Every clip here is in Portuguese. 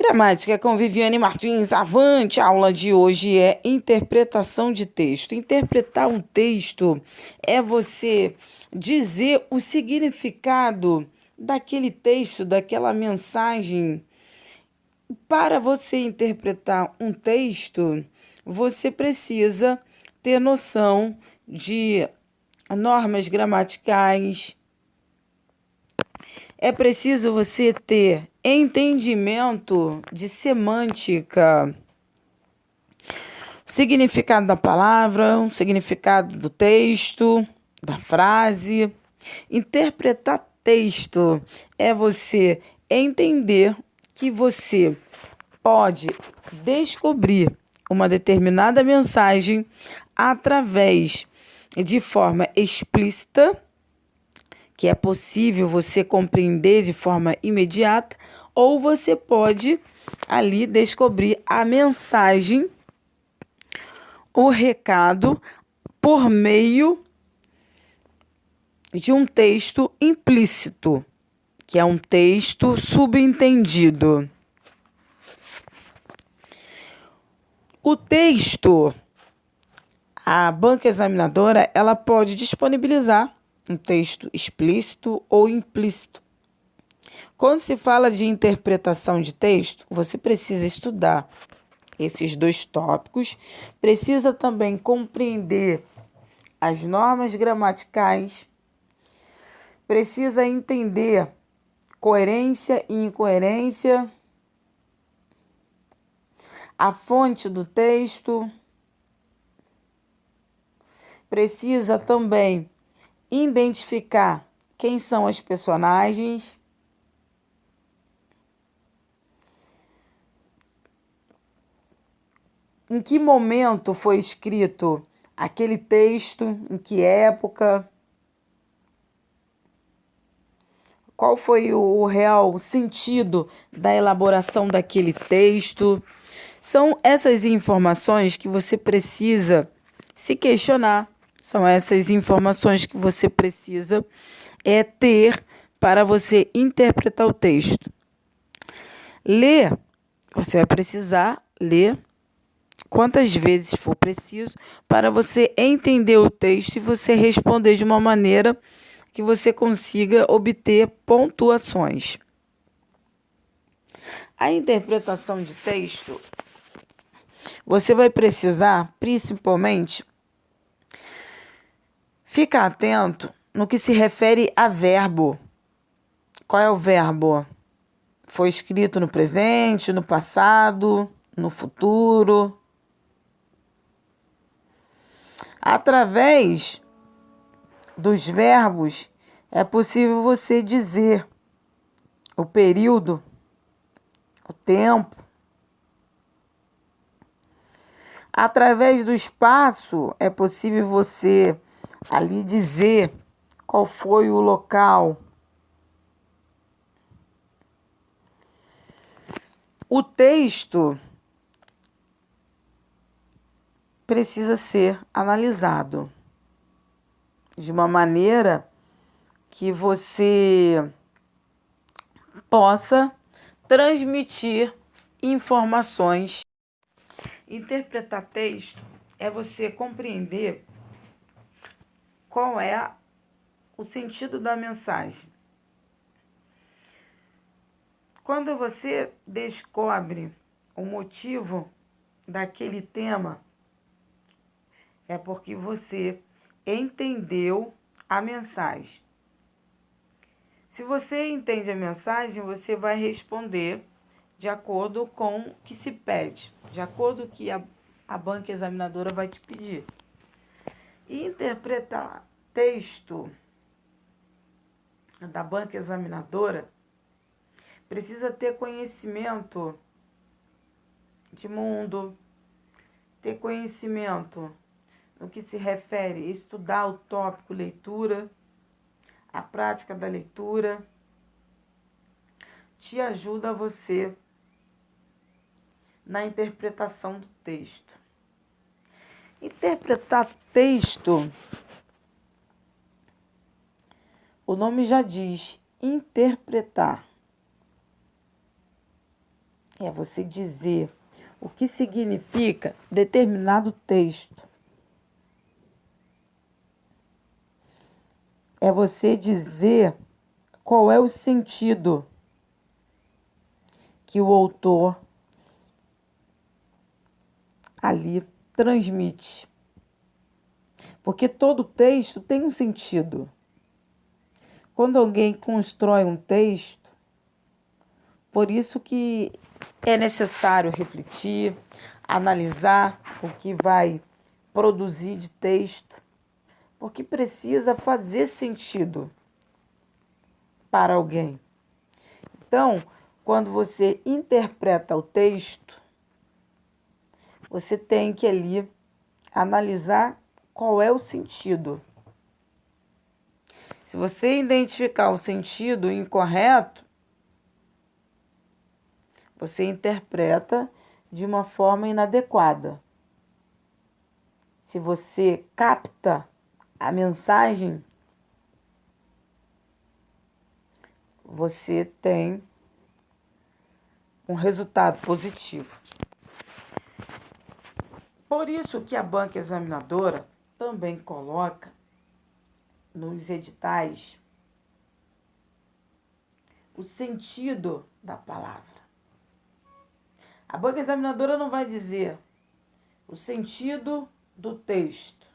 Gramática com Viviane Martins. Avante! A aula de hoje é interpretação de texto. Interpretar um texto é você dizer o significado daquele texto, daquela mensagem. Para você interpretar um texto, você precisa ter noção de normas gramaticais. É preciso você ter entendimento de semântica, significado da palavra, o significado do texto, da frase. Interpretar texto é você entender que você pode descobrir uma determinada mensagem através de forma explícita, que é possível você compreender de forma imediata, ou você pode ali descobrir a mensagem, o recado, por meio de um texto implícito, que é um texto subentendido. O texto, a banca examinadora, ela pode disponibilizar um texto explícito ou implícito. Quando se fala de interpretação de texto, você precisa estudar esses dois tópicos, precisa também compreender as normas gramaticais, precisa entender coerência e incoerência, a fonte do texto, precisa também identificar quem são os personagens, em que momento foi escrito aquele texto, em que época, qual foi o real sentido da elaboração daquele texto. São essas informações que você precisa se questionar, são essas informações que você precisa ter para você interpretar o texto. Ler, você vai precisar ler quantas vezes for preciso para você entender o texto e você responder de uma maneira que você consiga obter pontuações. A interpretação de texto, você vai precisar, principalmente, ficar atento no que se refere a verbo. Qual é o verbo? Foi escrito no presente, no passado, no futuro. Através dos verbos, é possível você dizer o período, o tempo. Através do espaço, é possível você ali dizer qual foi o local. O texto precisa ser analisado de uma maneira que você possa transmitir informações. Interpretar texto é você compreender qual é o sentido da mensagem. Quando você descobre o motivo daquele tema, é porque você entendeu a mensagem. Se você entende a mensagem, você vai responder de acordo com o que se pede, de acordo com o que a banca examinadora vai te pedir. E interpretar texto da banca examinadora precisa ter conhecimento de mundo, ter conhecimento no que se refere a estudar o tópico leitura, a prática da leitura, te ajuda a você na interpretação do texto. Interpretar texto, o nome já diz, interpretar. É você dizer o que significa determinado texto. É você dizer qual é o sentido que o autor ali transmite. Porque todo texto tem um sentido. Quando alguém constrói um texto, por isso que é necessário refletir, analisar o que vai produzir de texto, porque precisa fazer sentido para alguém. Então, quando você interpreta o texto, você tem que ali analisar qual é o sentido. Se você identificar o sentido incorreto, você interpreta de uma forma inadequada. Se você capta a mensagem, você tem um resultado positivo. Por isso que a banca examinadora também coloca nos editais o sentido da palavra. A banca examinadora não vai dizer o sentido do texto.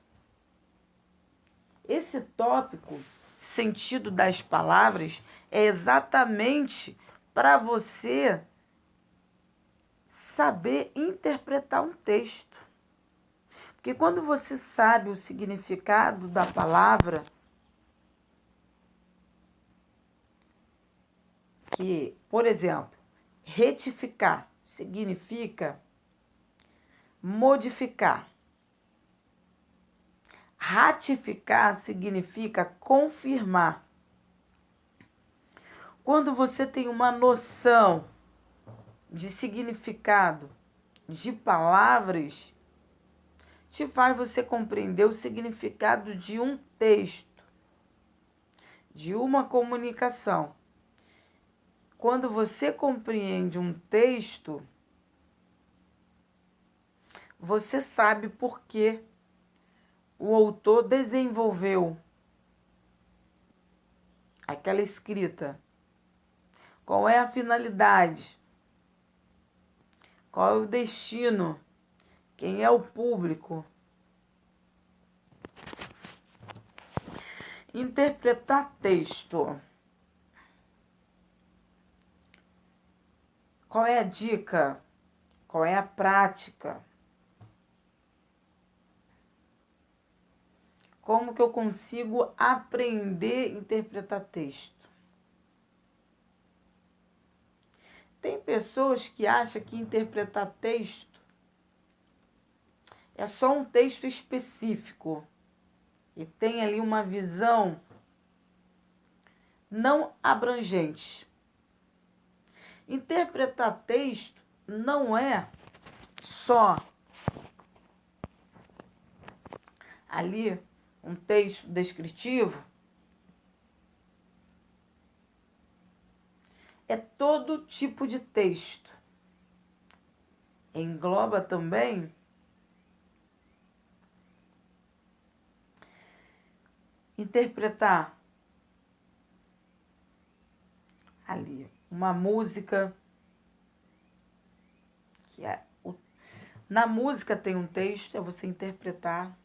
Esse tópico, sentido das palavras, é exatamente para você saber interpretar um texto. Porque quando você sabe o significado da palavra, que, por exemplo, retificar significa modificar. Ratificar significa confirmar. Quando você tem uma noção de significado de palavras, te faz você compreender o significado de um texto, de uma comunicação. Quando você compreende um texto, você sabe por que o autor desenvolveu aquela escrita. Qual é a finalidade? Qual é o destino? Quem é o público? Interpretar texto. Qual é a dica? Qual é a prática? Como que eu consigo aprender a interpretar texto? Tem pessoas que acham que interpretar texto é só um texto específico e tem ali uma visão não abrangente. Interpretar texto não é só ali um texto descritivo, é todo tipo de texto. Engloba também interpretar ali uma música, que é na música tem um texto, é você interpretar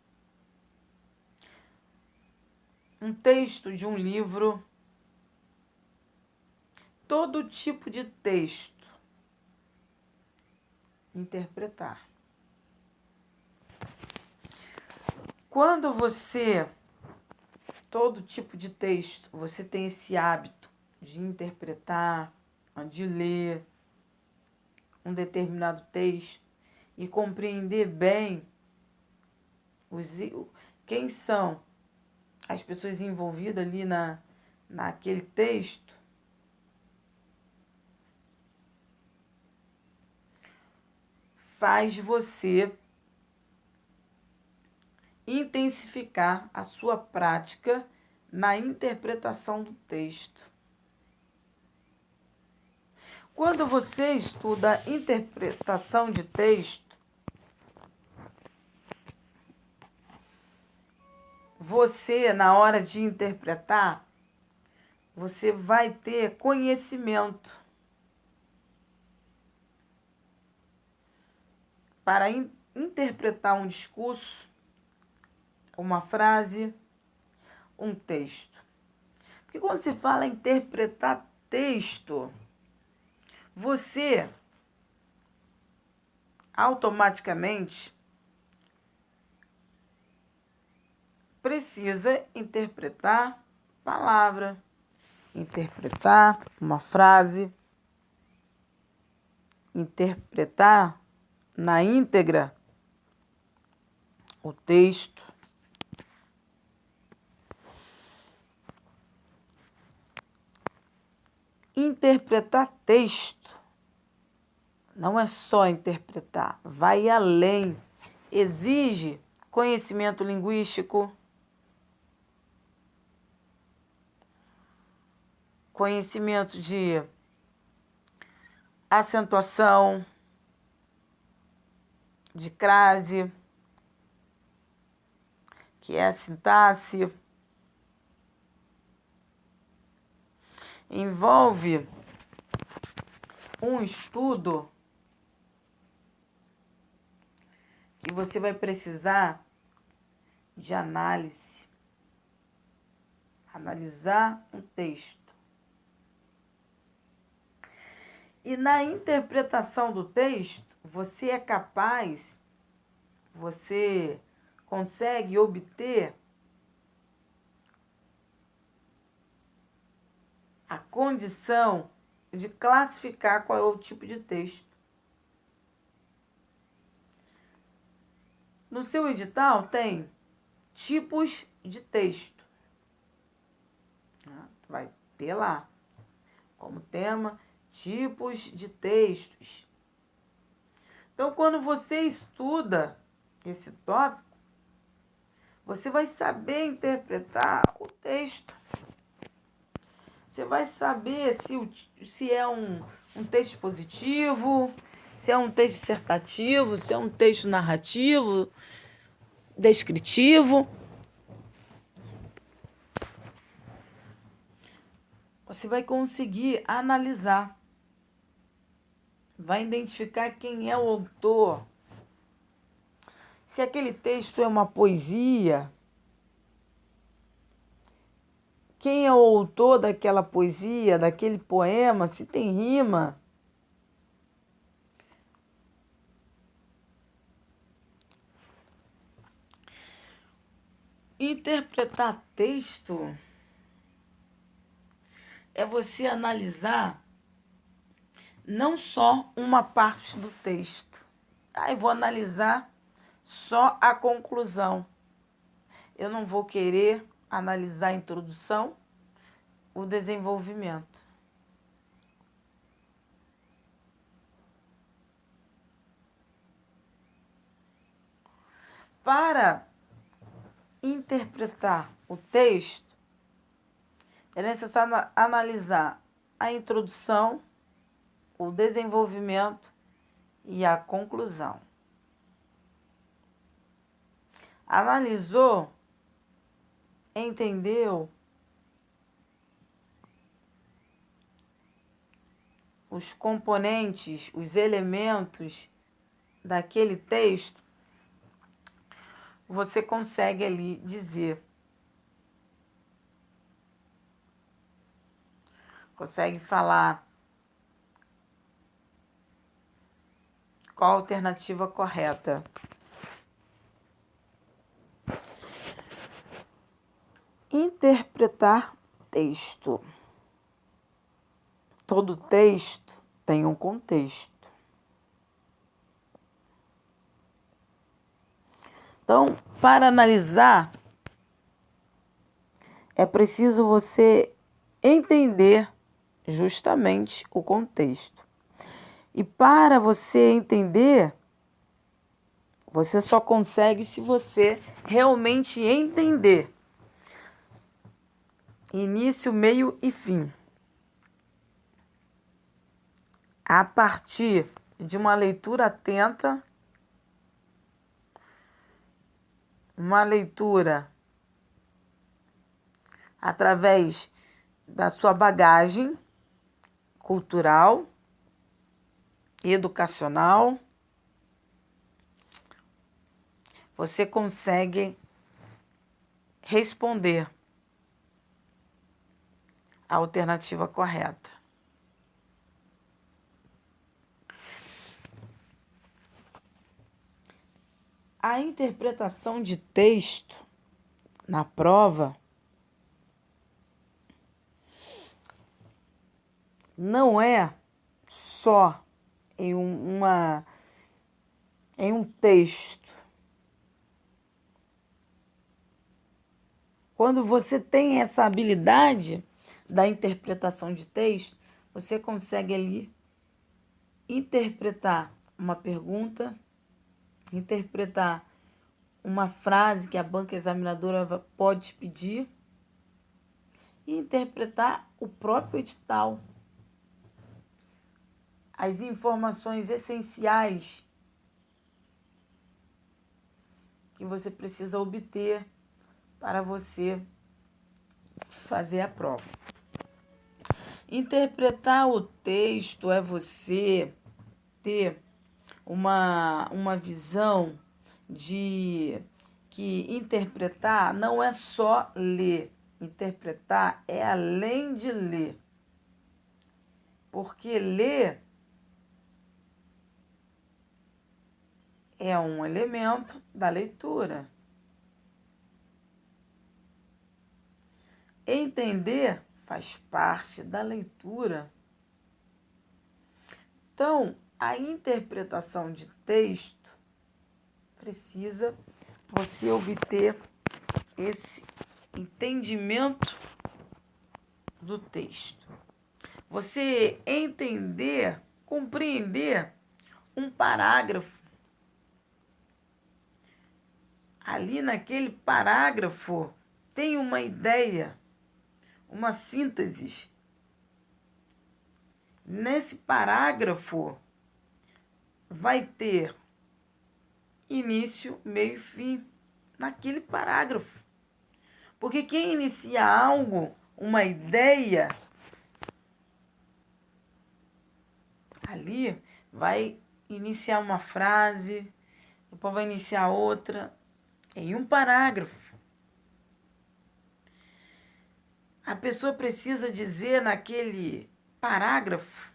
um texto de um livro, todo tipo de texto, interpretar. Quando você, todo tipo de texto, você tem esse hábito de interpretar, de ler um determinado texto e compreender bem quem são as pessoas envolvidas ali naquele texto, faz você intensificar a sua prática na interpretação do texto. Quando você estuda a interpretação de texto, você, na hora de interpretar, você vai ter conhecimento para interpretar um discurso, uma frase, um texto. Porque quando se fala em interpretar texto, você automaticamente precisa interpretar palavra, interpretar uma frase, interpretar na íntegra o texto. Interpretar texto não é só interpretar, vai além, exige conhecimento linguístico, conhecimento de acentuação, de crase, que é a sintaxe. Envolve um estudo que você vai precisar de análise, analisar um texto. E na interpretação do texto, você é capaz, você consegue obter a condição de classificar qual é o tipo de texto. No seu edital tem tipos de texto. Vai ter lá como tema tipos de textos. Então, quando você estuda esse tópico, você vai saber interpretar o texto. Você vai saber se é um texto positivo, se é um texto dissertativo, se é um texto narrativo, descritivo. Você vai conseguir analisar, vai identificar quem é o autor. Se aquele texto é uma poesia, quem é o autor daquela poesia, daquele poema, se tem rima. Interpretar texto é você analisar não só uma parte do texto. Eu vou analisar só a conclusão. Eu não vou querer analisar a introdução, o desenvolvimento. Para interpretar o texto, é necessário analisar a introdução, o desenvolvimento e a conclusão. Analisou, entendeu os componentes, os elementos daquele texto, você consegue ali dizer, consegue falar qual a alternativa correta. Interpretar texto. Todo texto tem um contexto. Então, para analisar, é preciso você entender justamente o contexto. E para você entender, você só consegue se você realmente entender início, meio e fim. a partir de uma leitura atenta, uma leitura através da sua bagagem cultural, educacional, você consegue responder a alternativa correta. A interpretação de texto na prova não é só em um texto. Quando você tem essa habilidade da interpretação de texto, você consegue ali interpretar uma pergunta, interpretar uma frase que a banca examinadora pode te pedir e interpretar o próprio edital. As informações essenciais que você precisa obter para você fazer a prova. Interpretar o texto é você ter uma visão de que interpretar não é só ler. Interpretar é além de ler. Porque ler é um elemento da leitura. Entender faz parte da leitura. Então, a interpretação de texto precisa você obter esse entendimento do texto. Você entender, compreender um parágrafo. Ali naquele parágrafo tem uma ideia, uma síntese. Nesse parágrafo vai ter início, meio e fim naquele parágrafo. Porque quem inicia algo, uma ideia, ali vai iniciar uma frase, depois vai iniciar outra, em um parágrafo. A pessoa precisa dizer naquele parágrafo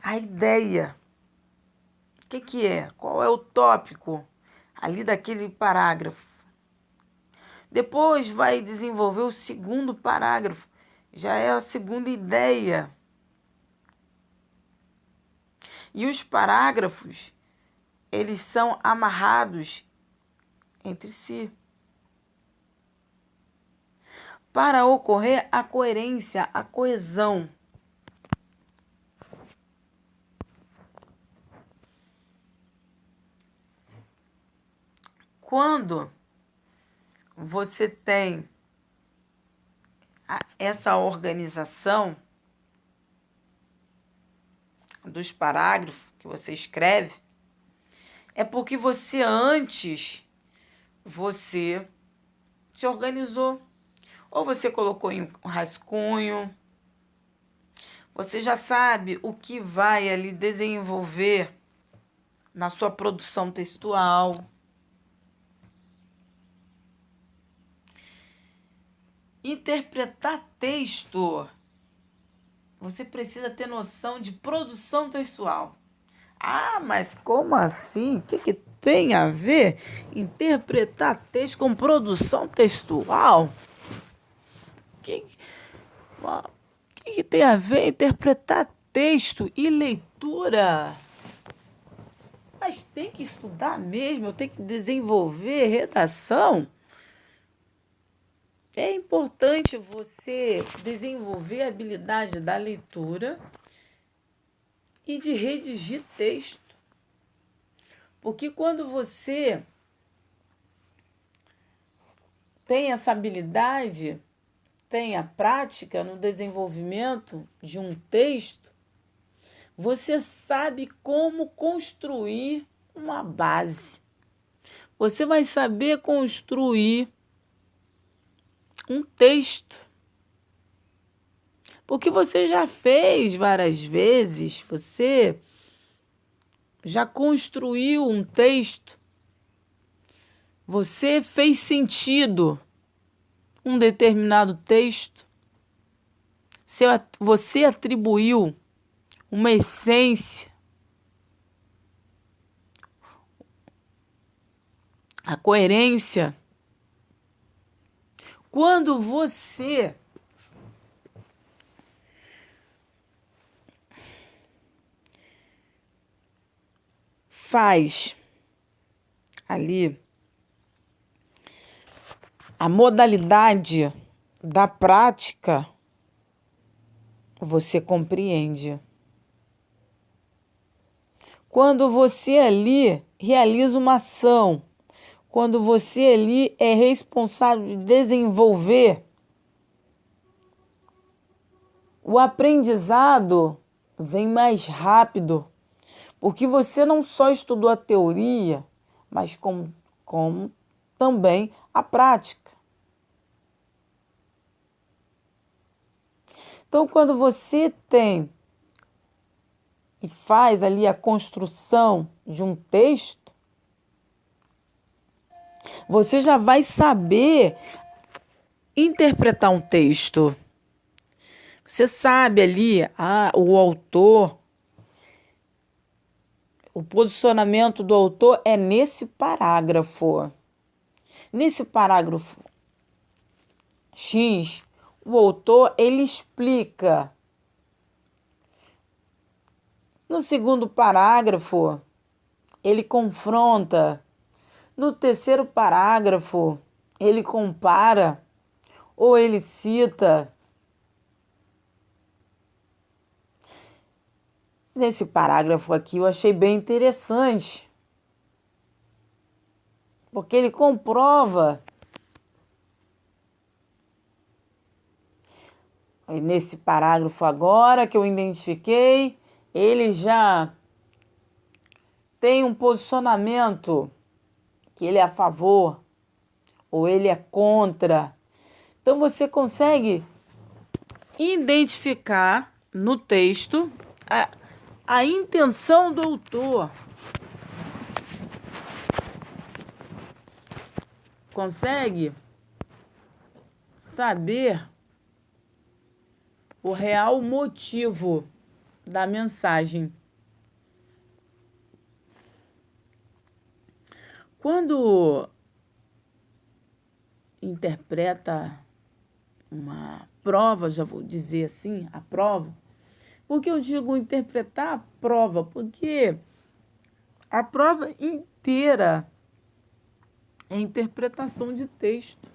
a ideia. O que é? Qual é o tópico ali daquele parágrafo? Depois vai desenvolver o segundo parágrafo, já é a segunda ideia. E os parágrafos, eles são amarrados entre si. Para ocorrer a coerência, a coesão. Quando você tem essa organização dos parágrafos que você escreve, é porque antes você se organizou. Ou você colocou em um rascunho, você já sabe o que vai ali desenvolver na sua produção textual. Interpretar texto, você precisa ter noção de produção textual. Ah, mas como assim? O que tem a ver interpretar texto com produção textual? O que tem a ver interpretar texto e leitura? Mas tem que estudar mesmo, eu tenho que desenvolver redação. É importante você desenvolver a habilidade da leitura e de redigir texto. Porque quando você tem essa habilidade, tem a prática no desenvolvimento de um texto, Você sabe como construir uma base. Você vai saber construir um texto. Porque você já fez várias vezes, você já construiu um texto, você fez sentido um determinado texto, você atribuiu uma essência, a coerência. Quando você faz ali a modalidade da prática, você compreende. Quando você ali realiza uma ação, quando você ali é responsável de desenvolver, o aprendizado vem mais rápido, porque você não só estudou a teoria, mas como também a prática. Então, quando você tem e faz ali a construção de um texto, você já vai saber interpretar um texto. Você sabe ali, o autor, o posicionamento do autor é nesse parágrafo. Nesse parágrafo X, o autor ele explica. No segundo parágrafo, ele confronta. No terceiro parágrafo, ele compara ou ele cita. Nesse parágrafo aqui eu achei bem interessante, porque ele comprova. E nesse parágrafo agora que eu identifiquei, ele já tem um posicionamento que ele é a favor ou ele é contra. Então você consegue identificar no texto a intenção do autor. Consegue saber o real motivo da mensagem. Quando interpreta uma prova, já vou dizer assim, a prova, por que eu digo interpretar a prova? Porque a prova inteira é interpretação de texto.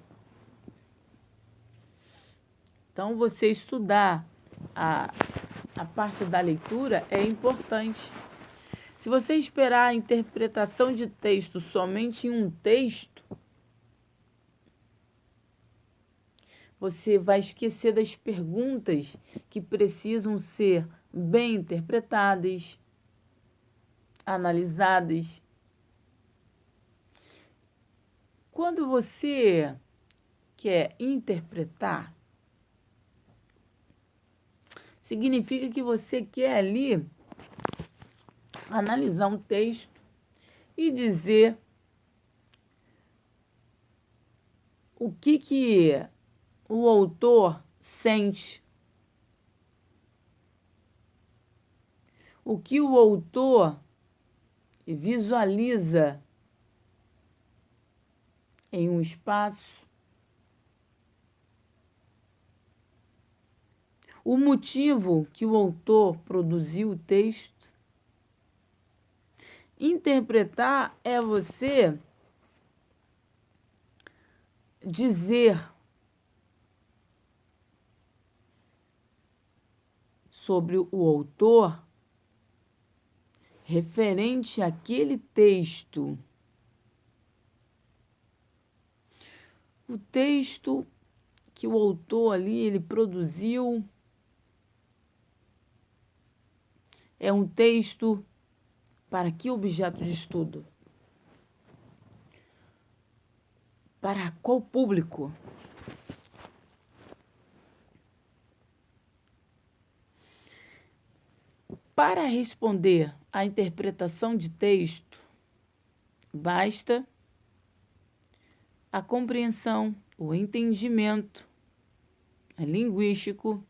Então, você estudar a parte da leitura é importante. Se você esperar a interpretação de texto somente em um texto, você vai esquecer das perguntas que precisam ser bem interpretadas, analisadas. Quando você quer interpretar, significa que você quer ali analisar um texto e dizer o que o autor sente, o que o autor visualiza em um espaço, o motivo que o autor produziu o texto. Interpretar é você dizer sobre o autor referente àquele texto. O texto que o autor ali ele produziu É um texto para que objeto de estudo? Para qual público? Para responder à interpretação de texto, basta a compreensão, o entendimento linguístico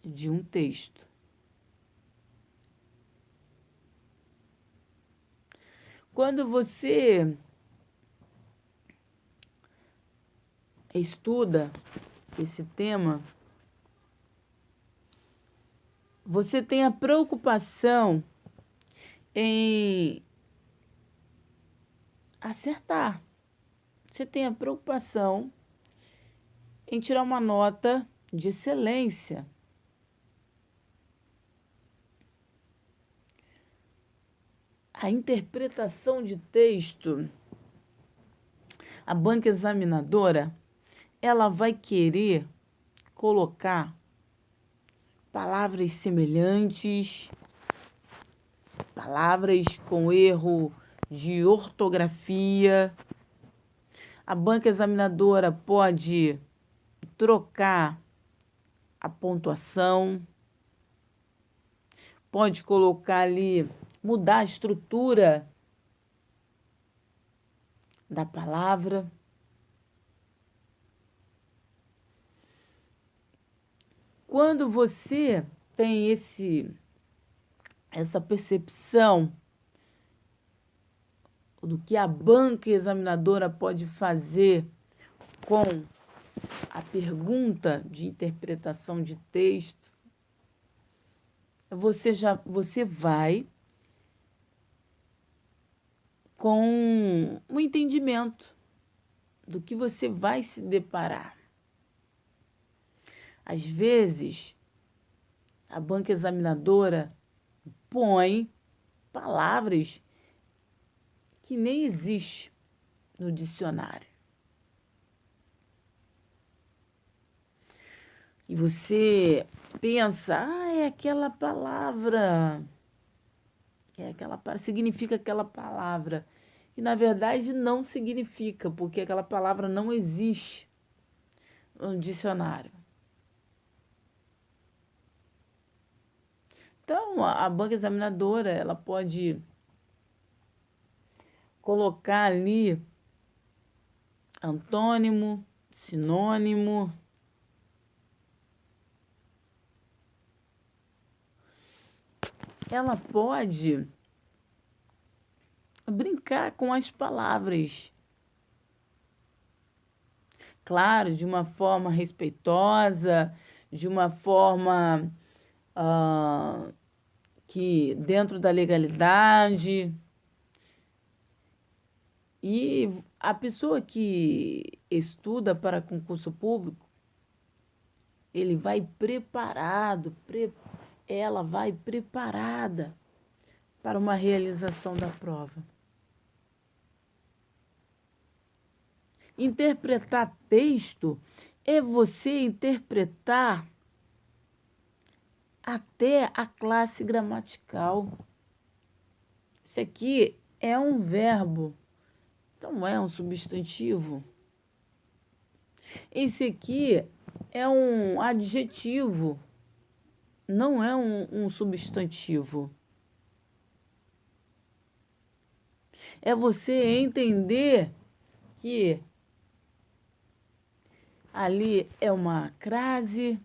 de um texto. Quando você estuda esse tema, você tem a preocupação em acertar. Você tem a preocupação em tirar uma nota de excelência. A interpretação de texto, a banca examinadora, ela vai querer colocar palavras semelhantes, palavras com erro de ortografia. A banca examinadora pode trocar a pontuação, pode colocar ali, mudar a estrutura da palavra. Quando você tem essa percepção do que a banca examinadora pode fazer com a pergunta de interpretação de texto, você vai com um entendimento do que você vai se deparar. Às vezes, a banca examinadora põe palavras que nem existem no dicionário. E você pensa, é aquela palavra, significa aquela palavra. E, na verdade, não significa, porque aquela palavra não existe no dicionário. Então, a banca examinadora, ela pode colocar ali antônimo, sinônimo. Ela pode brincar com as palavras. Claro, de uma forma respeitosa, de uma forma que dentro da legalidade. E a pessoa que estuda para concurso público, ele vai preparado, ela vai preparada para uma realização da prova. Interpretar texto é você interpretar até a classe gramatical. Isso aqui é um verbo, então é um substantivo. Esse aqui é um adjetivo, não é um substantivo. É você entender que ali é uma crase,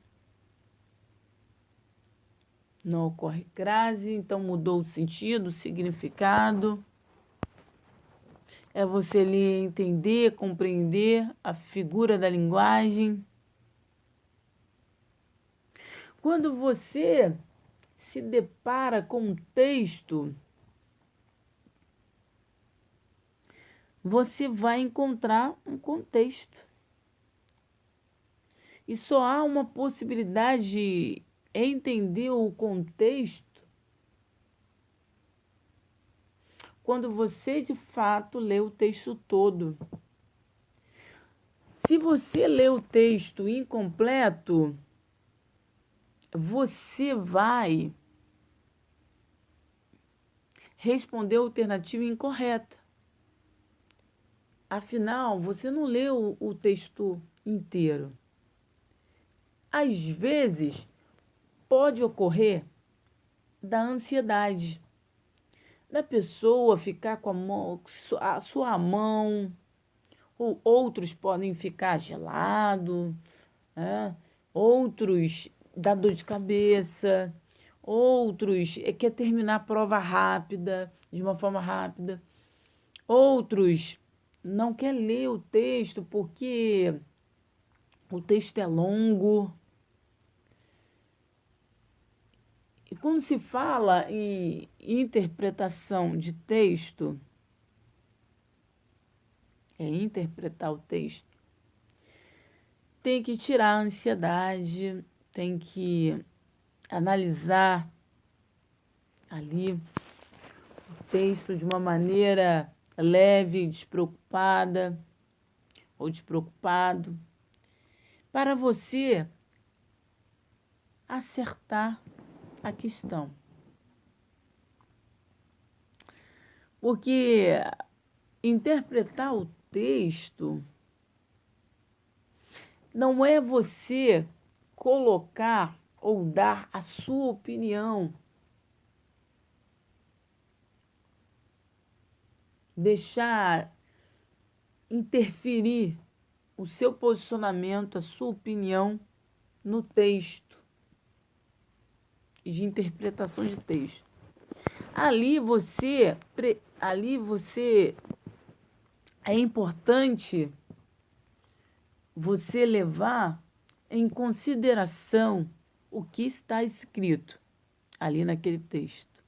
não ocorre crase, então mudou o sentido, o significado. É você ali entender, compreender a figura da linguagem. Quando você se depara com um texto, você vai encontrar um contexto. E só há uma possibilidade de entender o contexto quando você, de fato, lê o texto todo. Se você lê o texto incompleto, você vai responder a alternativa incorreta. Afinal, você não leu o texto inteiro. Às vezes, pode ocorrer da ansiedade, da pessoa ficar com a sua mão, ou outros podem ficar gelado, né? Outros dá dor de cabeça, outros quer terminar a prova rápida, de uma forma rápida, outros não quer ler o texto porque o texto é longo. E quando se fala em interpretação de texto, é interpretar o texto, tem que tirar a ansiedade, tem que analisar ali o texto de uma maneira leve, despreocupada ou despreocupado, para você acertar a questão. Porque interpretar o texto não é você colocar ou dar a sua opinião, deixar interferir o seu posicionamento, a sua opinião no texto de interpretação de texto. Ali você é importante você levar em consideração o que está escrito ali naquele texto.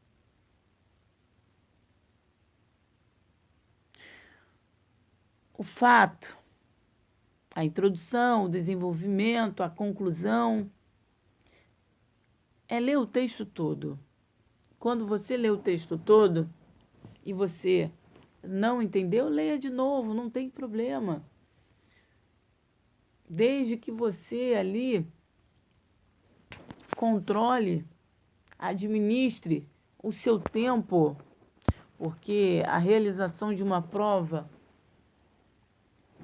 O fato, a introdução, o desenvolvimento, a conclusão, é ler o texto todo. Quando você lê o texto todo e você não entendeu, leia de novo, não tem problema. Desde que você ali controle, administre o seu tempo, porque a realização de uma prova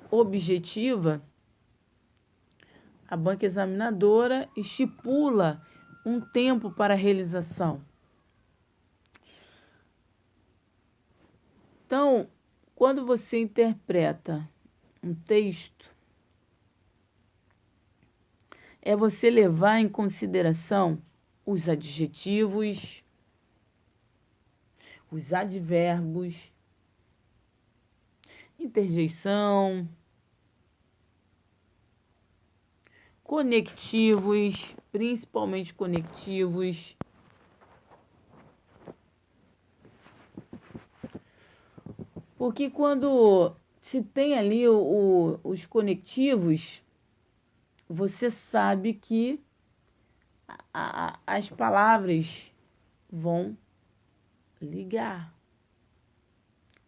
objetiva, a banca examinadora estipula um tempo para a realização. Então, quando você interpreta um texto, é você levar em consideração os adjetivos, os advérbios, interjeição, conectivos, principalmente conectivos, porque quando se tem ali os conectivos, você sabe que as palavras vão ligar,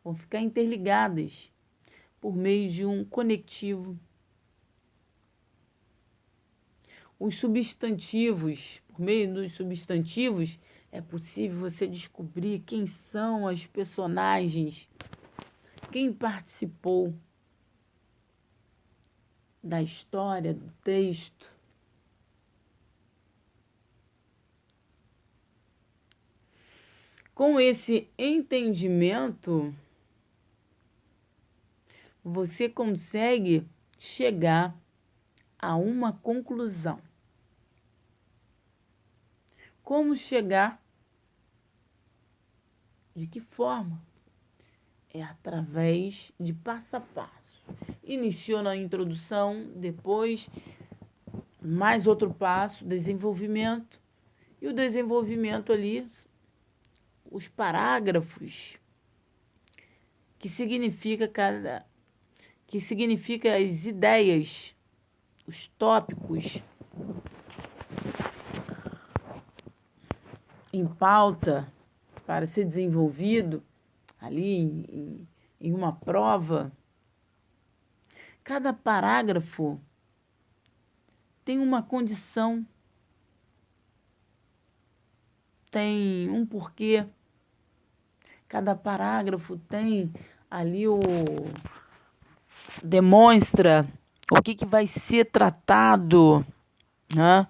vão ficar interligadas por meio de um conectivo. Os substantivos, por meio dos substantivos, é possível você descobrir quem são as personagens, quem participou da história, do texto. Com esse entendimento, você consegue chegar a uma conclusão. Como chegar? De que forma? É através de passo a passo. Iniciou na introdução, depois mais outro passo, desenvolvimento. E o desenvolvimento ali, os parágrafos, que significa as ideias, os tópicos em pauta para ser desenvolvido ali em uma prova. Cada parágrafo tem uma condição tem um porquê, cada parágrafo tem ali demonstra o que vai ser tratado, né?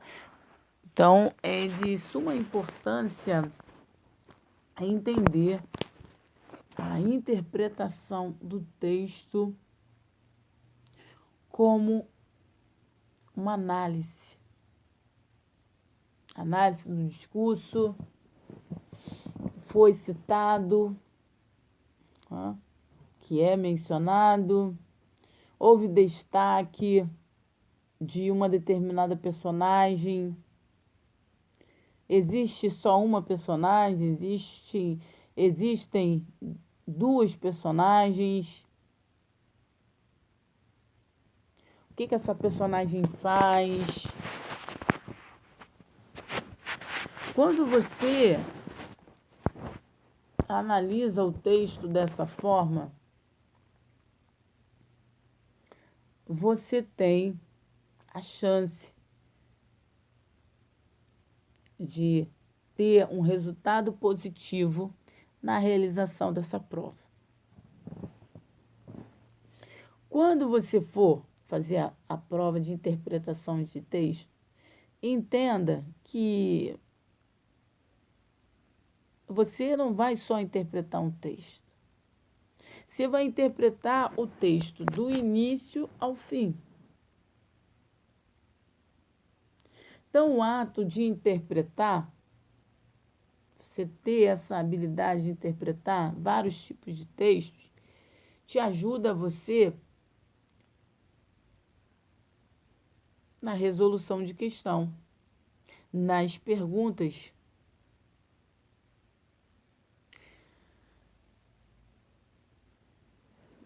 Então, é de suma importância entender a interpretação do texto como uma análise do discurso, foi citado, né, que é mencionado, houve destaque de uma determinada personagem, existe só uma personagem, existem duas personagens, o que essa personagem faz. Quando você analisa o texto dessa forma, você tem a chance de ter um resultado positivo na realização dessa prova. Quando você for fazer a prova de interpretação de texto, entenda que você não vai só interpretar um texto. Você vai interpretar o texto do início ao fim. Então, o ato de interpretar, você ter essa habilidade de interpretar vários tipos de textos, te ajuda você na resolução de questão, nas perguntas.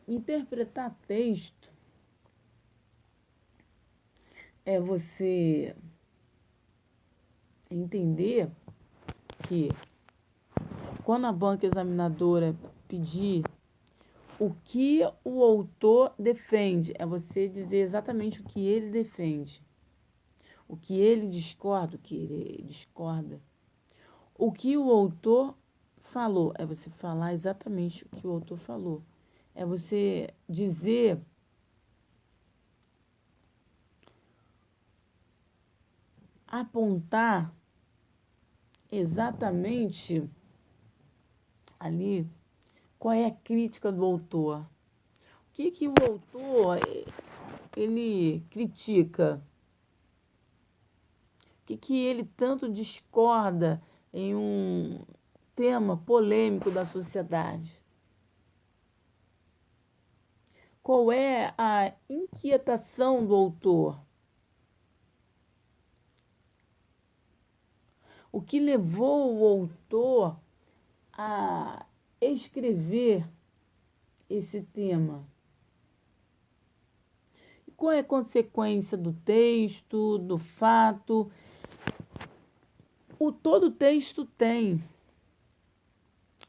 Interpretar texto é você entender que quando a banca examinadora pedir o que o autor defende, é você dizer exatamente o que ele defende, o que ele discorda, o que ele discorda. O que o autor falou, é você falar exatamente o que o autor falou. É você dizer apontar exatamente ali qual é a crítica do autor. O que o autor ele critica? O que ele tanto discorda em um tema polêmico da sociedade? Qual é a inquietação do autor? O que levou o autor a escrever esse tema? Qual é a consequência do texto, do fato? Todo texto tem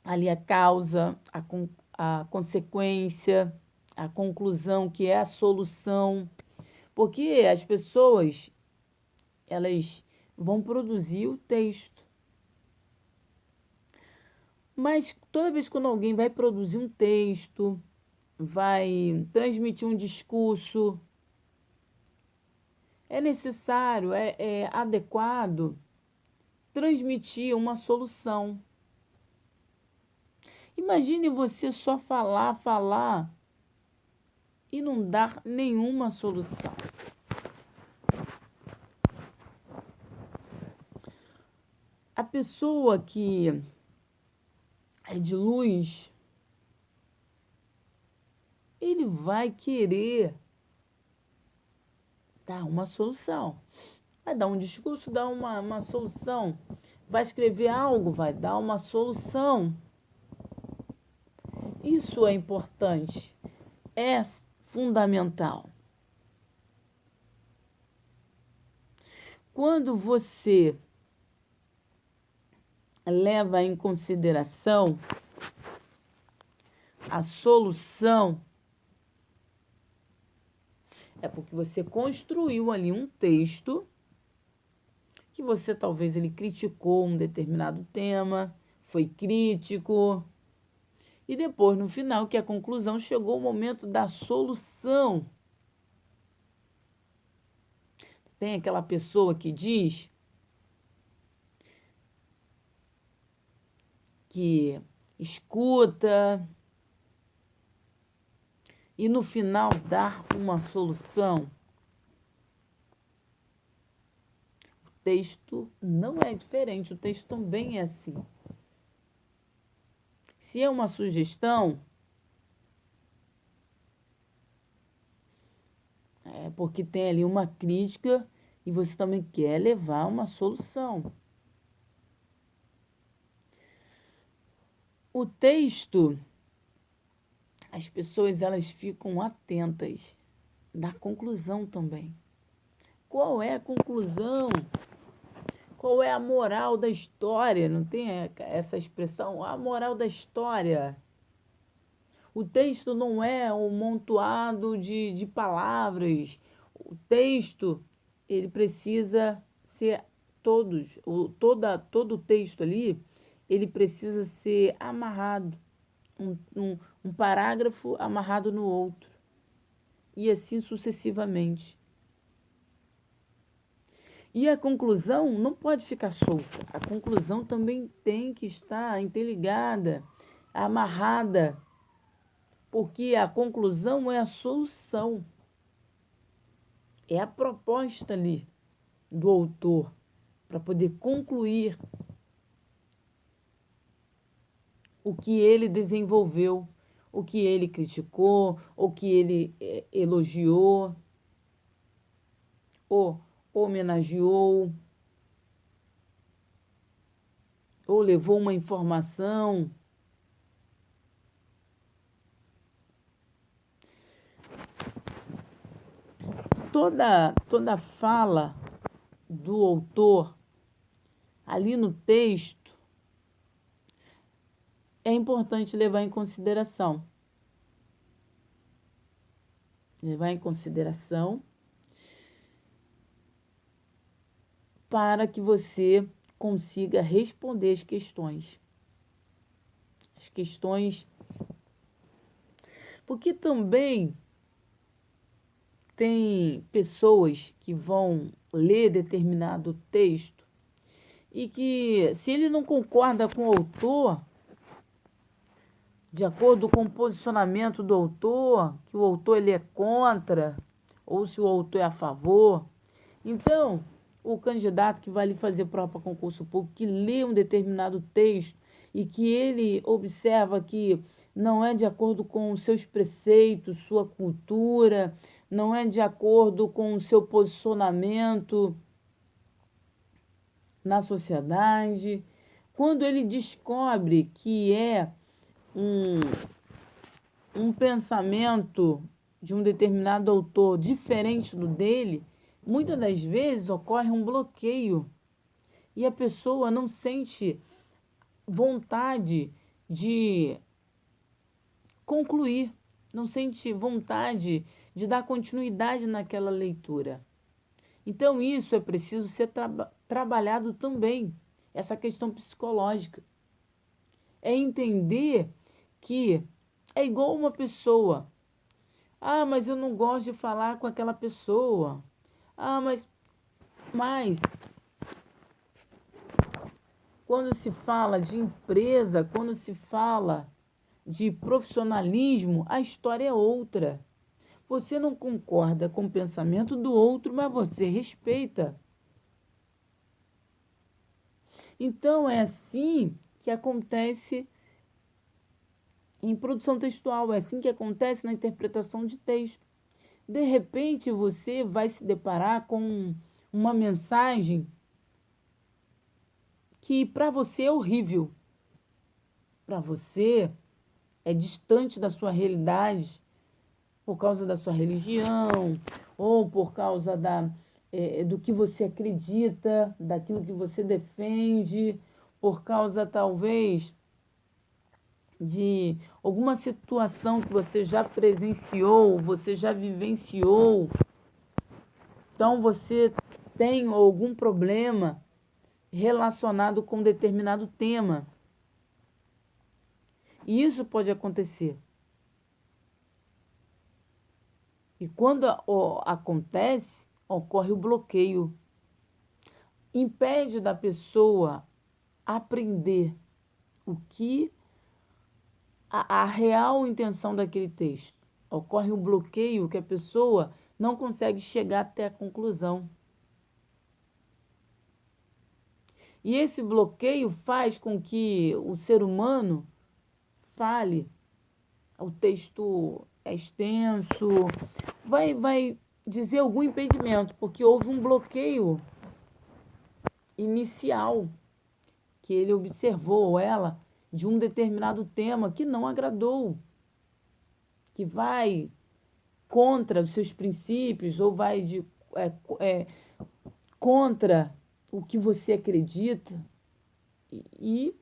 ali a causa, a consequência, a conclusão, que é a solução. Porque as pessoas, elas vão produzir o texto. Mas toda vez que alguém vai produzir um texto, vai transmitir um discurso, é necessário, é adequado transmitir uma solução. Imagine você só falar e não dar nenhuma solução. A pessoa que é de luz, ele vai querer dar uma solução. Vai dar um discurso, dar uma solução. Vai escrever algo, vai dar uma solução. Isso é importante, é fundamental. Quando você leva em consideração a solução, é porque você construiu ali um texto que você talvez ele criticou um determinado tema, foi crítico, e depois, no final, que a conclusão chegou o momento da solução. Tem aquela pessoa que diz que escuta e no final dar uma solução. O texto não é diferente, o texto também é assim. Se é uma sugestão, é porque tem ali uma crítica e você também quer levar uma solução. O texto, as pessoas elas ficam atentas da conclusão também. Qual é a conclusão? Qual é a moral da história? Não tem essa expressão? A moral da história. O texto não é um montoado de palavras. O texto, ele precisa ser todo o texto ali, ele precisa ser amarrado. Um parágrafo amarrado no outro. E assim sucessivamente. E a conclusão não pode ficar solta. A conclusão também tem que estar interligada, amarrada, porque a conclusão é a solução. É a proposta ali do autor para poder concluir o que ele desenvolveu, o que ele criticou, o que ele elogiou, ou homenageou, ou levou uma informação. Toda fala do autor ali no texto é importante levar em consideração. Levar em consideração para que você consiga responder as questões. As questões. Porque também tem pessoas que vão ler determinado texto e que, se ele não concorda com o autor, de acordo com o posicionamento do autor, que o autor ele é contra, ou se o autor é a favor, então o candidato que vai lhe fazer prova para concurso público, que lê um determinado texto e que ele observa que não é de acordo com os seus preceitos, sua cultura, não é de acordo com o seu posicionamento na sociedade, quando ele descobre que é um pensamento de um determinado autor diferente do dele, muitas das vezes ocorre um bloqueio e a pessoa não sente vontade de concluir, não sente vontade de dar continuidade naquela leitura. Então, isso é preciso ser trabalhado também, essa questão psicológica. É entender que é igual uma pessoa. Ah, mas eu não gosto de falar com aquela pessoa. Ah, mas quando se fala de empresa, quando se fala de profissionalismo, a história é outra. Você não concorda com o pensamento do outro, mas você respeita. Então, é assim que acontece em produção textual, é assim que acontece na interpretação de texto. De repente, você vai se deparar com uma mensagem que para você é horrível. Para você é distante da sua realidade, por causa da sua religião, ou por causa do que você acredita, daquilo que você defende, por causa talvez de alguma situação que você já presenciou, você já vivenciou. Então você tem algum problema relacionado com determinado tema. E isso pode acontecer. E quando acontece, ocorre o bloqueio. Impede da pessoa aprender o que a real intenção daquele texto. Ocorre um bloqueio que a pessoa não consegue chegar até a conclusão. E esse bloqueio faz com que o ser humano fale. O texto é extenso, vai dizer algum impedimento, porque houve um bloqueio inicial que ele observou, ou ela, de um determinado tema que não agradou, que vai contra os seus princípios, ou vai contra o que você acredita, e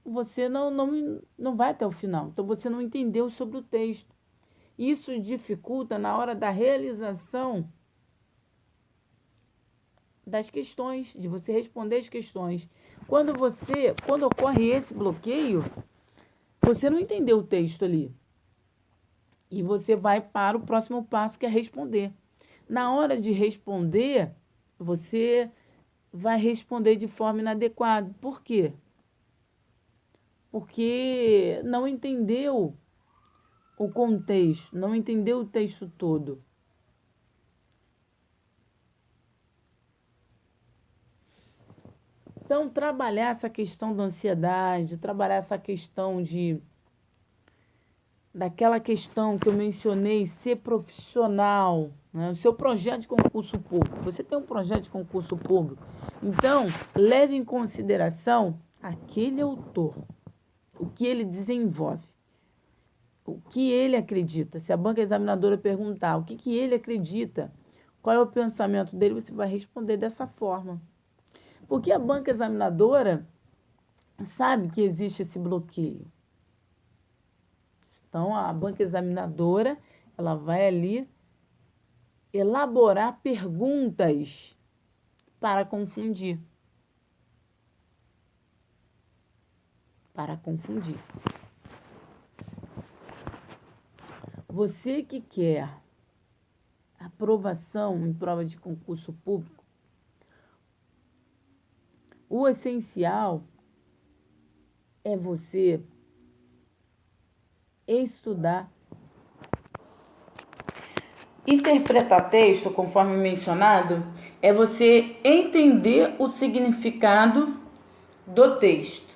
você não vai até o final. Então, você não entendeu sobre o texto. Isso dificulta na hora da realização das questões, de você responder as questões. Quando ocorre esse bloqueio, você não entendeu o texto ali. E você vai para o próximo passo, que é responder. Na hora de responder, você vai responder de forma inadequada. Por quê? Porque não entendeu o contexto, não entendeu o texto todo. Então, trabalhar essa questão da ansiedade, trabalhar essa questão daquela questão que eu mencionei, ser profissional, né? O seu projeto de concurso público. Você tem um projeto de concurso público. Então, leve em consideração aquele autor, o que ele desenvolve, o que ele acredita. Se a banca examinadora perguntar o que ele acredita, qual é o pensamento dele, você vai responder dessa forma. Porque a banca examinadora sabe que existe esse bloqueio. Então, a banca examinadora, ela vai ali elaborar perguntas para confundir. Para confundir. Você que quer aprovação em prova de concurso público, o essencial é você estudar. Interpretar texto, conforme mencionado, é você entender o significado do texto.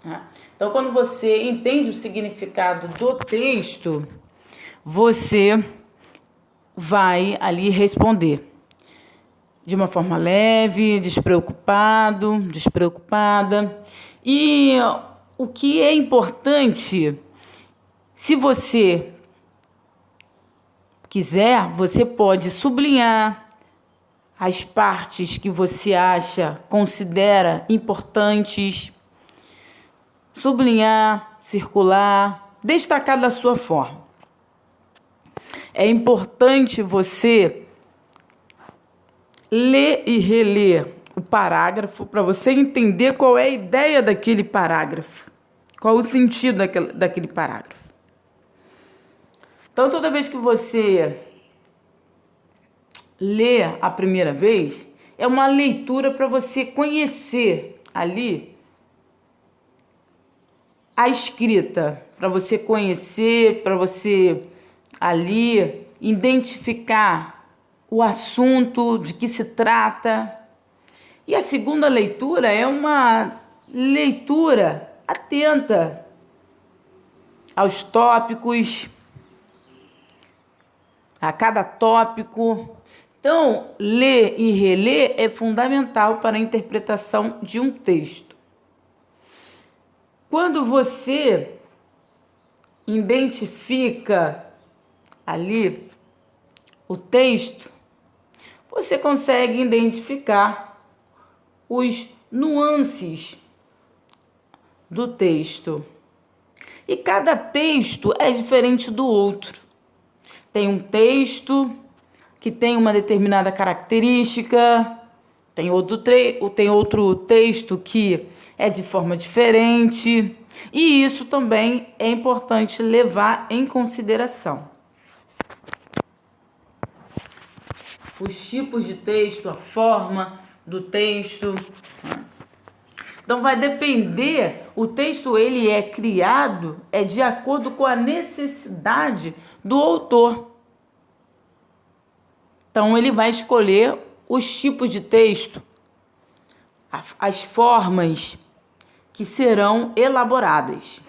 Tá? Então, quando você entende o significado do texto, você vai ali responder de uma forma leve, despreocupada. E o que é importante, se você quiser, você pode sublinhar as partes que você considera importantes, sublinhar, circular, destacar da sua forma. É importante você ler e reler o parágrafo para você entender qual é a ideia daquele parágrafo, qual o sentido daquele parágrafo. Então, toda vez que você lê a primeira vez, é uma leitura para você conhecer ali a escrita, para você conhecer, para você ali identificar o assunto, de que se trata. E a segunda leitura é uma leitura atenta aos tópicos, a cada tópico. Então, ler e reler é fundamental para a interpretação de um texto. Quando você identifica ali o texto, você consegue identificar os nuances do texto. E cada texto é diferente do outro. Tem um texto que tem uma determinada característica, Tem outro texto que é de forma diferente, e isso também é importante levar em consideração. Os tipos de texto, a forma do texto. Então vai depender, o texto ele é criado de acordo com a necessidade do autor. Então ele vai escolher os tipos de texto, as formas que serão elaboradas.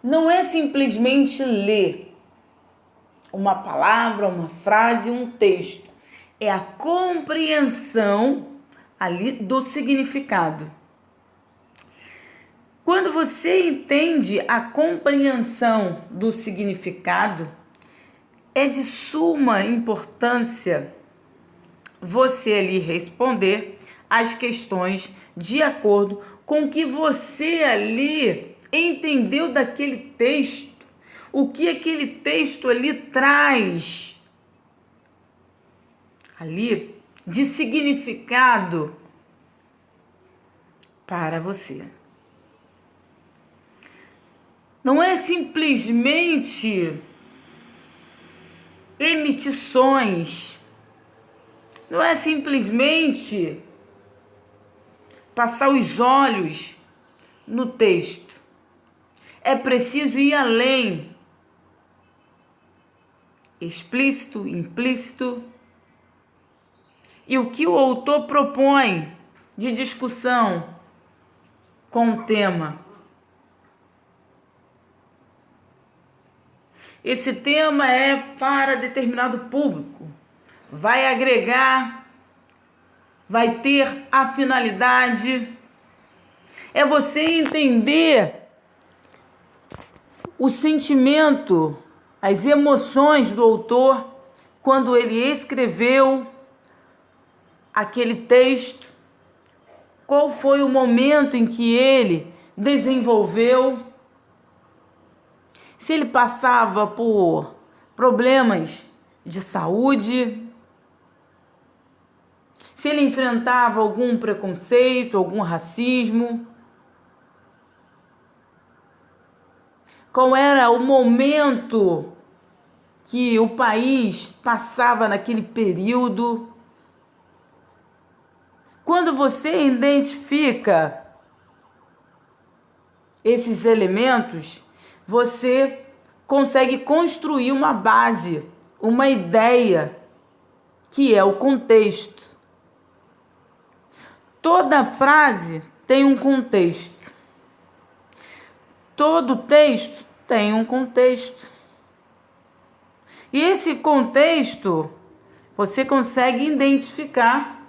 Não é simplesmente ler uma palavra, uma frase, um texto. É a compreensão ali do significado. Quando você entende a compreensão do significado, é de suma importância você ali responder as questões de acordo com o que você ali entendeu daquele texto, o que aquele texto ali traz ali de significado para você. Não é simplesmente emitições, não é simplesmente passar os olhos no texto. É preciso ir além, explícito, implícito. E o que o autor propõe de discussão com o tema? Esse tema é para determinado público, vai agregar, vai ter a finalidade. É você entender o sentimento, as emoções do autor quando ele escreveu aquele texto, qual foi o momento em que ele desenvolveu, se ele passava por problemas de saúde, se ele enfrentava algum preconceito, algum racismo, qual era o momento que o país passava naquele período. Quando você identifica esses elementos, você consegue construir uma base, uma ideia, que é o contexto. Toda frase tem um contexto. Todo texto tem um contexto. E esse contexto você consegue identificar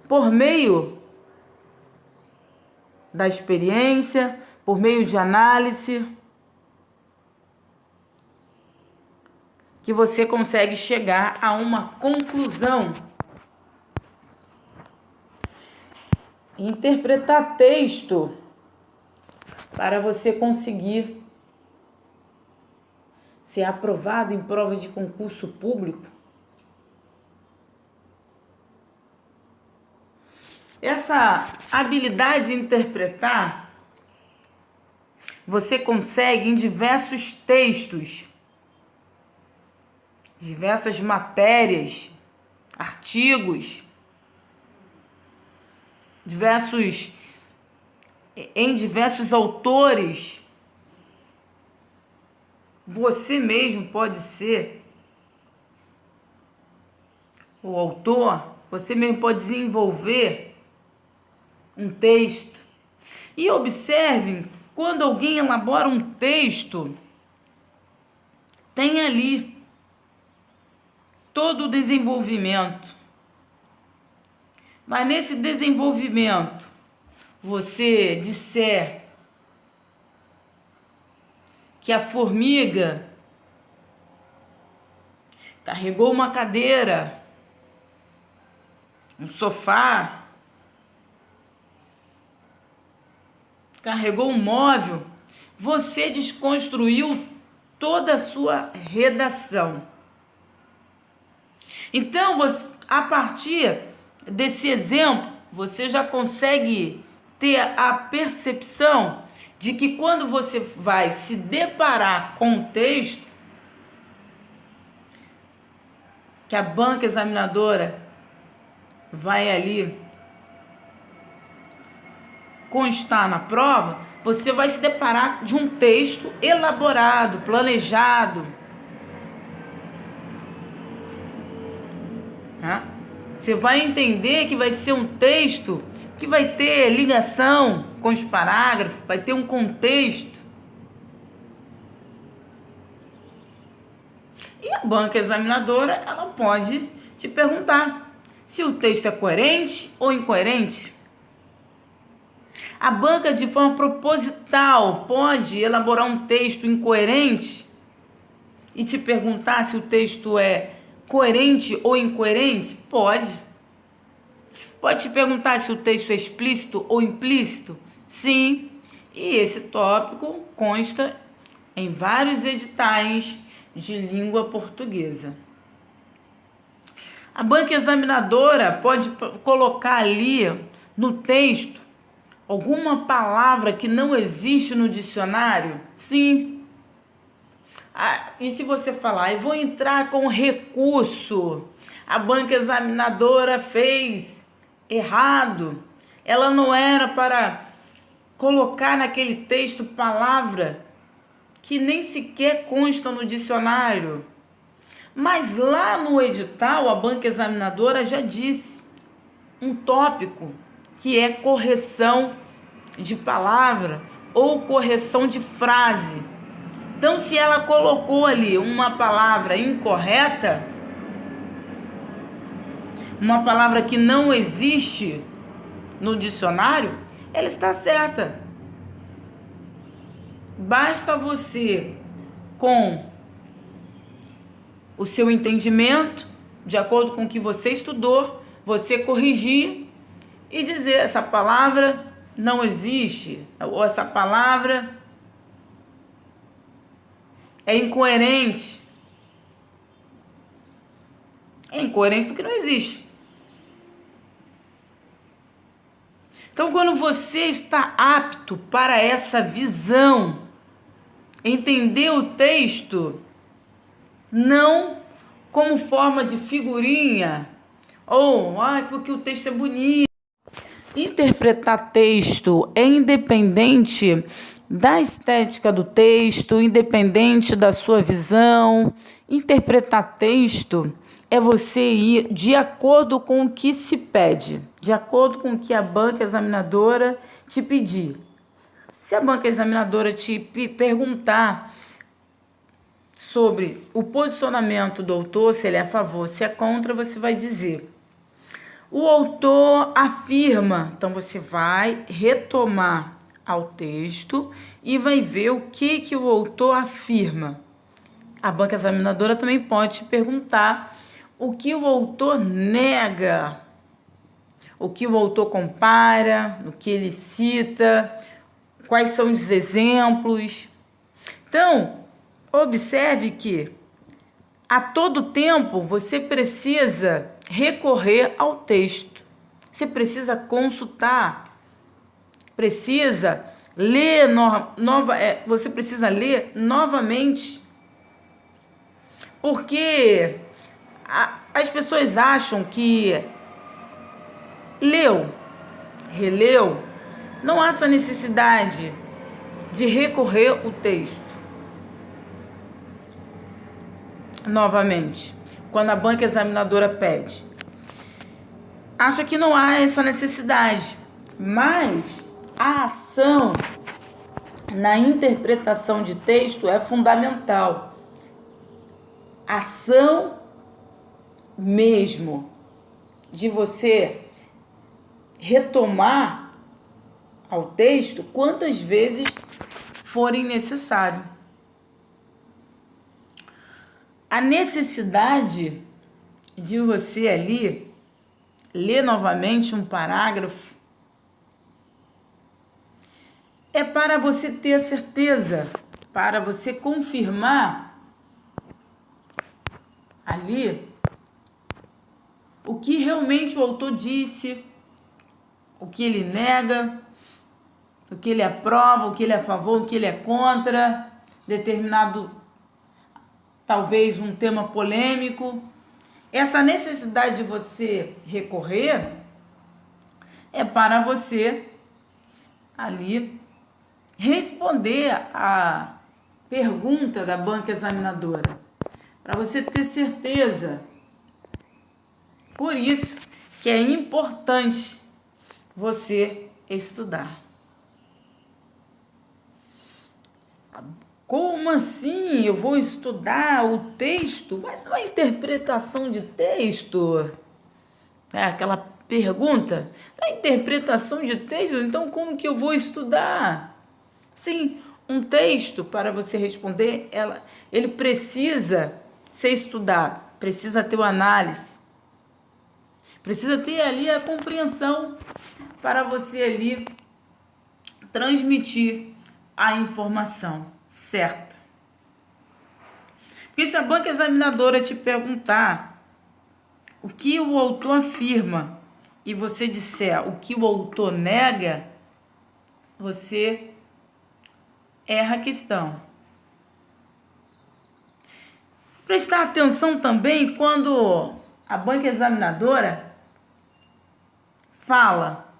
por meio da experiência, por meio de análise, que você consegue chegar a uma conclusão. Interpretar texto para você conseguir ser aprovado em prova de concurso público. Essa habilidade de interpretar você consegue em diversos textos, diversas matérias, artigos, em diversos autores. Você mesmo pode ser o autor, você mesmo pode desenvolver um texto. E observe, quando alguém elabora um texto, tem ali todo o desenvolvimento. Mas nesse desenvolvimento, você disser que a formiga carregou uma cadeira, um sofá, carregou um móvel, você desconstruiu toda a sua redação. Então, A partir desse exemplo, você já consegue ter a percepção de que quando você vai se deparar com o texto, que a banca examinadora vai ali constar na prova, você vai se deparar de um texto elaborado, planejado. Você vai entender que vai ser um texto que vai ter ligação com os parágrafos, vai ter um contexto. E a banca examinadora, ela pode te perguntar se o texto é coerente ou incoerente. A banca, de forma proposital, pode elaborar um texto incoerente e te perguntar se o texto é coerente ou incoerente? Pode. Pode te perguntar se o texto é explícito ou implícito? Sim. E esse tópico consta em vários editais de língua portuguesa. A banca examinadora pode colocar ali no texto alguma palavra que não existe no dicionário? Sim. E se você falar, eu vou entrar com recurso, a banca examinadora fez errado, ela não era para colocar naquele texto palavra que nem sequer consta no dicionário. Mas lá no edital, a banca examinadora já disse um tópico que é correção de palavra ou correção de frase. Então, se ela colocou ali uma palavra incorreta, uma palavra que não existe no dicionário, ela está certa. Basta você, com o seu entendimento, de acordo com o que você estudou, você corrigir e dizer: essa palavra não existe, ou essa palavra é incoerente. É incoerente porque não existe. Então, quando você está apto para essa visão, entender o texto não como forma de figurinha, ou porque o texto é bonito. Interpretar texto é independente da estética do texto, independente da sua visão. Interpretar texto é você ir de acordo com o que se pede, de acordo com o que a banca examinadora te pedir. Se a banca examinadora te perguntar sobre o posicionamento do autor, se ele é a favor, se é contra, você vai dizer: o autor afirma. Então você vai retomar ao texto e vai ver o que o autor afirma. A banca examinadora também pode te perguntar o que o autor nega, o que o autor compara, o que ele cita, quais são os exemplos. Então, observe que a todo tempo você precisa recorrer ao texto. Você precisa consultar, precisa ler você precisa ler novamente. Porque as pessoas acham que leu, releu, não há essa necessidade de recorrer ao texto novamente, quando a banca examinadora pede. Acha que não há essa necessidade, mas a ação na interpretação de texto é fundamental. Ação mesmo de você retomar ao texto quantas vezes forem necessário. A necessidade de você ali ler novamente um parágrafo é para você ter certeza, para você confirmar ali o que realmente o autor disse, o que ele nega, o que ele aprova, o que ele é a favor, o que ele é contra, determinado, talvez um tema polêmico. Essa necessidade de você recorrer é para você ali responder a pergunta da banca examinadora, para você ter certeza. Por isso que é importante você estudar. Como assim? Eu vou estudar o texto? Mas não é interpretação de texto? É aquela pergunta. Não é interpretação de texto? Então como que eu vou estudar? Sim, um texto, para você responder, ele precisa ser estudado, precisa ter uma análise, precisa ter ali a compreensão para você ali transmitir a informação certa. Porque se a banca examinadora te perguntar o que o autor afirma e você disser o que o autor nega, você erra a questão. Prestar atenção também quando a banca examinadora fala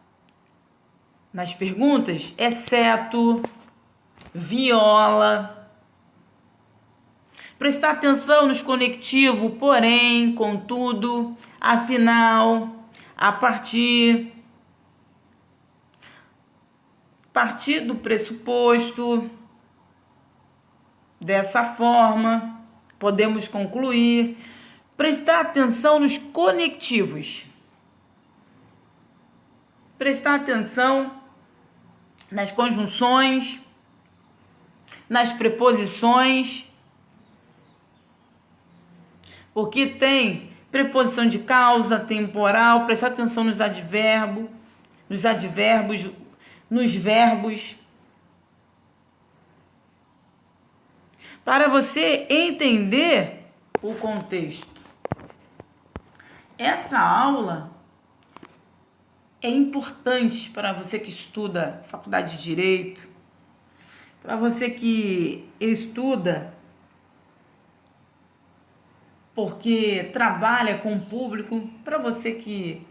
nas perguntas, exceto, viola. Prestar atenção nos conectivos, porém, contudo, afinal, a partir do pressuposto. Dessa forma, podemos concluir. Prestar atenção nos conectivos. Prestar atenção nas conjunções, nas preposições, porque tem preposição de causa, temporal. Prestar atenção nos advérbios, nos verbos, para você entender o contexto. Essa aula é importante para você que estuda faculdade de Direito, para você que estuda porque trabalha com o público, para você que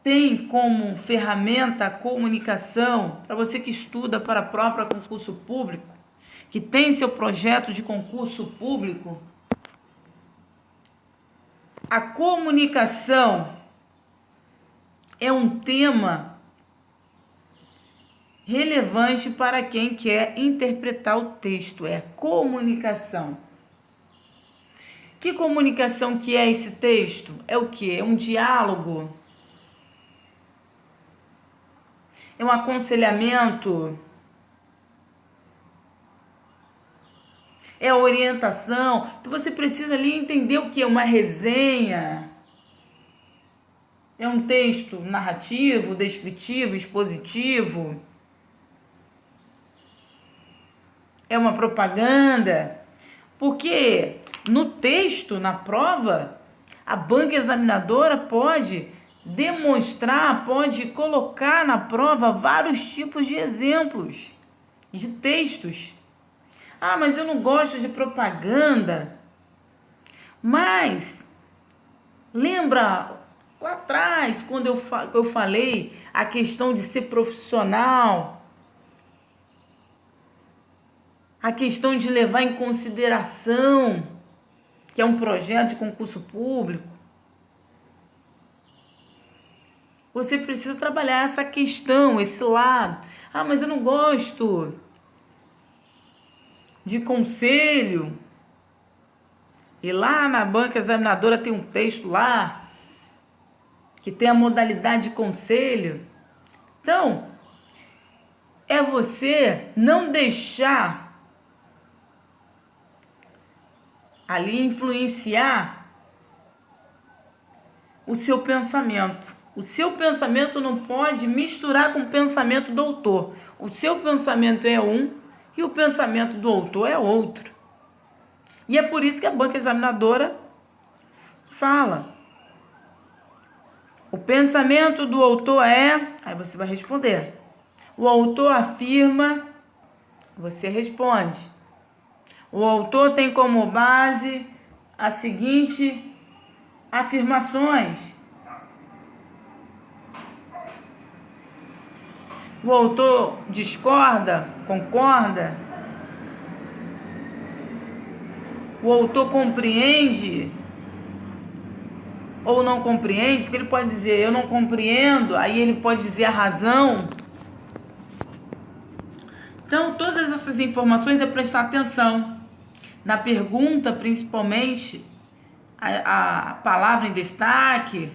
tem como ferramenta a comunicação, para você que estuda para próprio concurso público, que tem seu projeto de concurso público. A comunicação é um tema relevante para quem quer interpretar o texto, é comunicação. Que comunicação que é esse texto? É o quê? É um diálogo? É um aconselhamento? É orientação? Então você precisa ali entender o que é uma resenha. É um texto narrativo, descritivo, expositivo? É uma propaganda? Porque no texto, na prova, a banca examinadora pode demonstrar, pode colocar na prova vários tipos de exemplos de textos. Ah, mas eu não gosto de propaganda. Mas lembra lá atrás, quando eu falei a questão de ser profissional, a questão de levar em consideração que é um projeto de concurso público? Você precisa trabalhar essa questão, esse lado. Ah, mas eu não gosto de conselho. E lá na banca examinadora tem um texto lá que tem a modalidade de conselho. Então, é você não deixar ali influenciar o seu pensamento. O seu pensamento não pode misturar com o pensamento do autor. O seu pensamento é um e o pensamento do autor é outro. E é por isso que a banca examinadora fala. O pensamento do autor é... Aí você vai responder. O autor afirma... Você responde. O autor tem como base a seguinte afirmações. O autor discorda, concorda? O autor compreende ou não compreende? Porque ele pode dizer eu não compreendo, aí ele pode dizer a razão. Então, todas essas informações é prestar atenção. Na pergunta, principalmente, a palavra em destaque,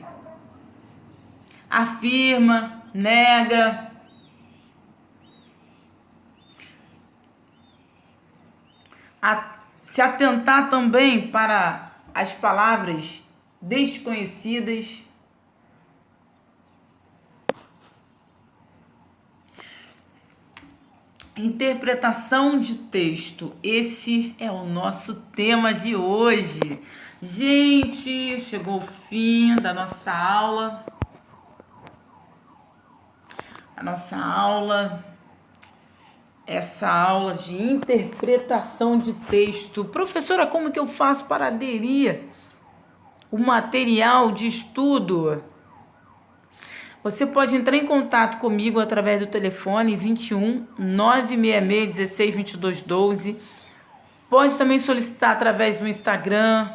afirma, nega. Se atentar também para as palavras desconhecidas. Interpretação de texto. Esse é o nosso tema de hoje. Gente, chegou o fim da nossa aula. Essa aula de interpretação de texto. Professora, como que eu faço para aderir o material de estudo? Você pode entrar em contato comigo através do telefone 21 966 16 22 12. Pode também solicitar através do Instagram,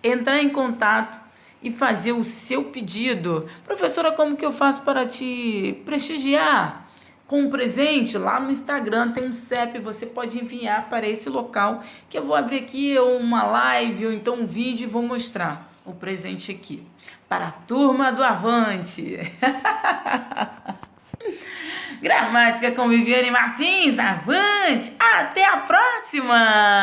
entrar em contato e fazer o seu pedido. Professora, como que eu faço para te prestigiar com um presente? Lá no Instagram tem um CEP, você pode enviar para esse local, que eu vou abrir aqui uma live ou então um vídeo e vou mostrar o presente aqui para a turma do Avante. Gramática com Viviane Martins, Avante. Até a próxima!